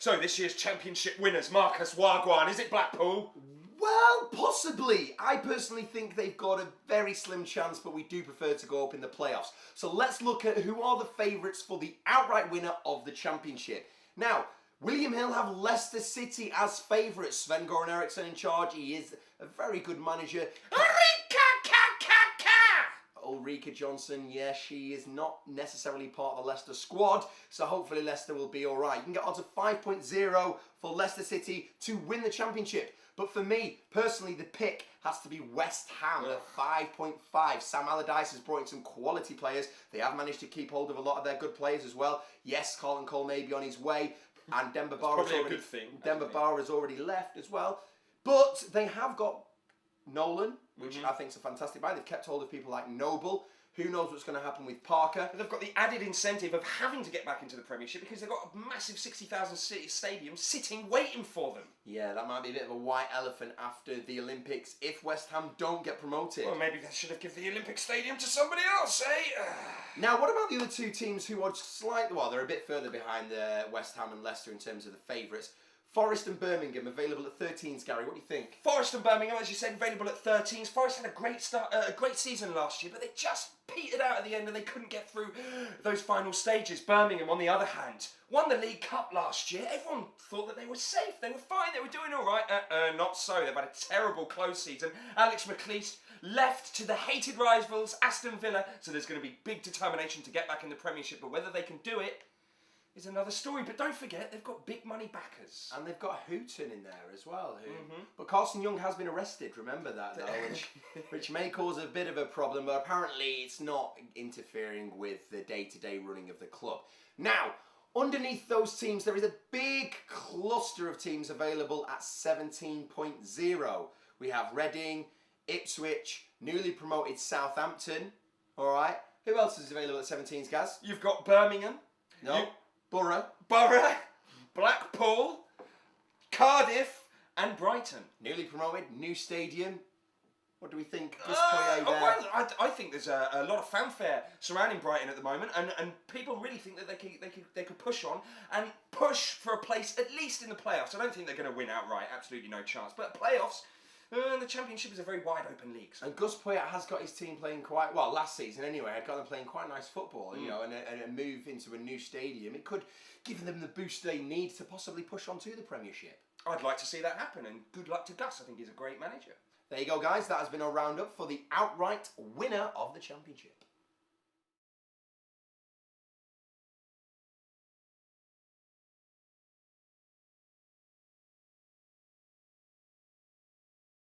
So this year's championship winners, Marcus Wagwan, is it Blackpool? Well, possibly. I personally think they've got a very slim chance, but we do prefer to go up in the playoffs. So let's look at who are the favourites for the outright winner of the championship. Now, William Hill have Leicester City as favourites. Sven-Goran Eriksson in charge. He is a very good manager. Ulrika Johnson, yeah, she is not necessarily part of the Leicester squad, so hopefully Leicester will be alright. You can get odds of 5.0 for Leicester City to win the championship. But for me, personally, the pick has to be West Ham at 5.5. Sam Allardyce has brought in some quality players. They have managed to keep hold of a lot of their good players as well. Yes, Colin Cole may be on his way, and Demba Ba has already left as well. But they have got Nolan, which I think is a fantastic buy. They've kept hold of people like Noble. Who knows what's going to happen with Parker? They've got the added incentive of having to get back into the Premiership because they've got a massive 60,000 stadium sitting waiting for them. Yeah, that might be a bit of a white elephant after the Olympics if West Ham don't get promoted. Well, maybe they should have given the Olympic Stadium to somebody else, eh? Now, what about the other two teams who are slightly... Well, they're a bit further behind West Ham and Leicester in terms of the favourites. Forest and Birmingham available at 13s, Gary. What do you think? Forest and Birmingham, as you said, available at 13s. Forest had a great start, a great season last year, but they just petered out at the end and they couldn't get through those final stages. Birmingham, on the other hand, won the League Cup last year. Everyone thought that they were safe. They were fine. They were doing all right. Not so. They've had a terrible close season. Alex McLeish left to the hated rivals Aston Villa, so there's going to be big determination to get back in the Premiership, but whether they can do it is another story. But don't forget, they've got big money backers. And they've got Houghton in there as well. But Carson Young has been arrested, remember that though, which may cause a bit of a problem, but apparently it's not interfering with the day-to-day running of the club. Now, underneath those teams, there is a big cluster of teams available at 17.0. We have Reading, Ipswich, newly promoted Southampton. All right. Who else is available at 17s, Gaz? You've got Birmingham. No. Borough, Blackpool, Cardiff and Brighton. Newly promoted, new stadium. What do we think? Well, I think there's a lot of fanfare surrounding Brighton at the moment, and people really think that they could push on and push for a place at least in the playoffs. I don't think they're going to win outright, absolutely no chance. But playoffs, the Championship is a very wide open league. So. And Gus Poyet has got his team playing quite well last season anyway. Had got them playing quite nice football, you know, and a move into a new stadium. It could give them the boost they need to possibly push on to the Premiership. I'd like to see that happen, and good luck to Gus. I think he's a great manager. There you go, guys. That has been a roundup for the outright winner of the Championship.